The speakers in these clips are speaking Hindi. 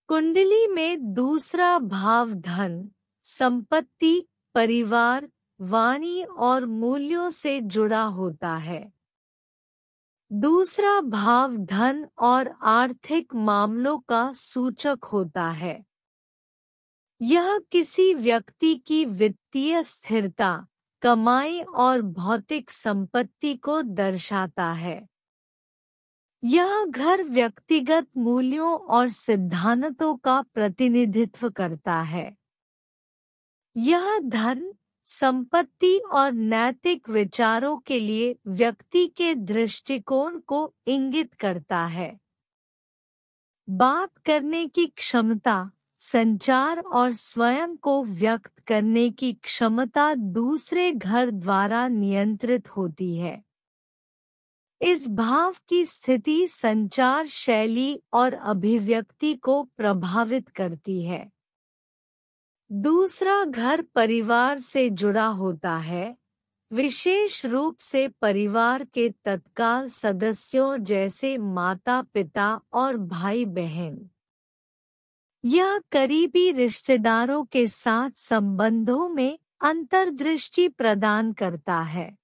कुंडली में दूसरा भाव धन, संपत्ति, परिवार, वाणी और मूल्यों से जुड़ा होता है। दूसरा भाव धन और आर्थिक मामलों का सूचक होता है। यह किसी व्यक्ति की वित्तीय स्थिरता, कमाई और भौतिक संपत्ति को दर्शाता है। यह घर व्यक्तिगत मूल्यों और सिद्धांतों का प्रतिनिधित्व करता है। यह धन, संपत्ति और नैतिक विचारों के लिए व्यक्ति के दृष्टिकोण को इंगित करता है। बात करने की क्षमता, संचार और स्वयं को व्यक्त करने की क्षमता दूसरे घर द्वारा नियंत्रित होती है। इस भाव की स्थिति संचार शैली और अभिव्यक्ति को प्रभावित करती है। दूसरा घर परिवार से जुड़ा होता है, विशेष रूप से परिवार के तत्काल सदस्यों जैसे माता पिता और भाई बहन। यह करीबी रिश्तेदारों के साथ संबंधों में अंतर्दृष्टि प्रदान करता है।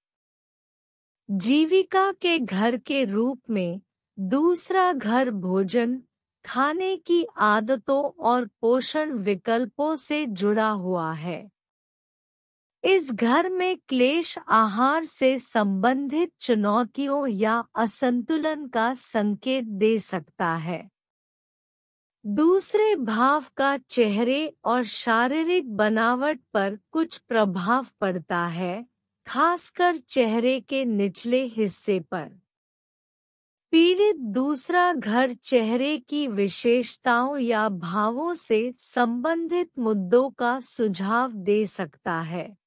जीविका के घर के रूप में दूसरा घर भोजन, खाने की आदतों और पोषण विकल्पों से जुड़ा हुआ है। इस घर में क्लेश आहार से संबंधित चुनौतियों या असंतुलन का संकेत दे सकता है। दूसरे भाव का चेहरे और शारीरिक बनावट पर कुछ प्रभाव पड़ता है, खासकर चेहरे के निचले हिस्से पर। पीड़ित दूसरा घर चेहरे की विशेषताओं या भावों से संबंधित मुद्दों का सुझाव दे सकता है।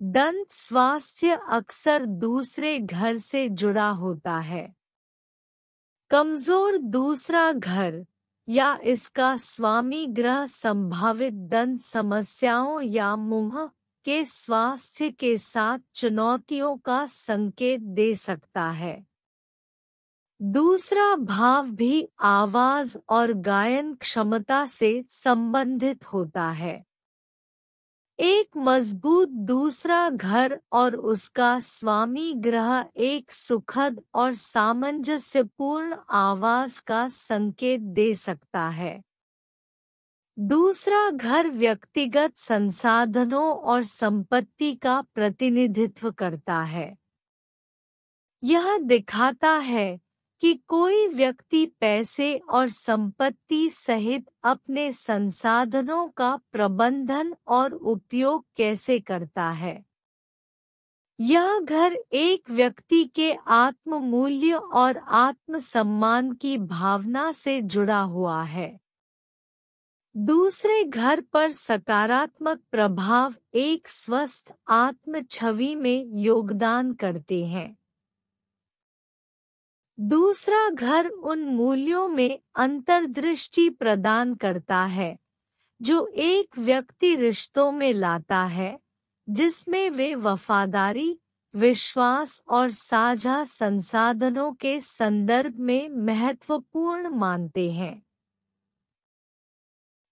दंत स्वास्थ्य अक्सर दूसरे घर से जुड़ा होता है। कमजोर दूसरा घर या इसका स्वामी ग्रह संभावित दंत समस्याओं या मुंह के स्वास्थ्य के साथ चुनौतियों का संकेत दे सकता है। दूसरा भाव भी आवाज और गायन क्षमता से संबंधित होता है। एक मजबूत दूसरा घर और उसका स्वामी ग्रह एक सुखद और सामंजस्यपूर्ण आवाज का संकेत दे सकता है। दूसरा घर व्यक्तिगत संसाधनों और संपत्ति का प्रतिनिधित्व करता है। यह दिखाता है कि कोई व्यक्ति पैसे और संपत्ति सहित अपने संसाधनों का प्रबंधन और उपयोग कैसे करता है। यह घर एक व्यक्ति के आत्म मूल्य और आत्म सम्मान की भावना से जुड़ा हुआ है। दूसरे घर पर सकारात्मक प्रभाव एक स्वस्थ आत्म छवि में योगदान करते हैं। दूसरा घर उन मूल्यों में अंतर्दृष्टि प्रदान करता है जो एक व्यक्ति रिश्तों में लाता है, जिसमें वे वफादारी, विश्वास और साझा संसाधनों के संदर्भ में महत्वपूर्ण मानते हैं।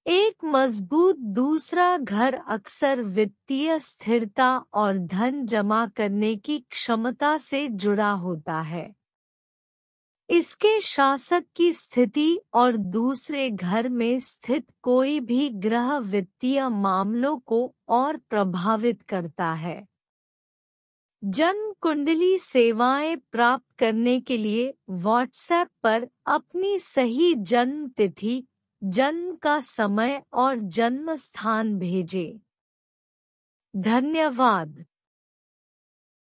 एक मजबूत दूसरा घर अक्सर वित्तीय स्थिरता और धन जमा करने की क्षमता से जुड़ा होता है। इसके शासक की स्थिति और दूसरे घर में स्थित कोई भी ग्रह वित्तीय मामलों को और प्रभावित करता है। जन्म कुंडली सेवाएं प्राप्त करने के लिए व्हाट्सएप पर अपनी सही जन्म तिथि, जन्म का समय और जन्म स्थान भेजें। धन्यवाद।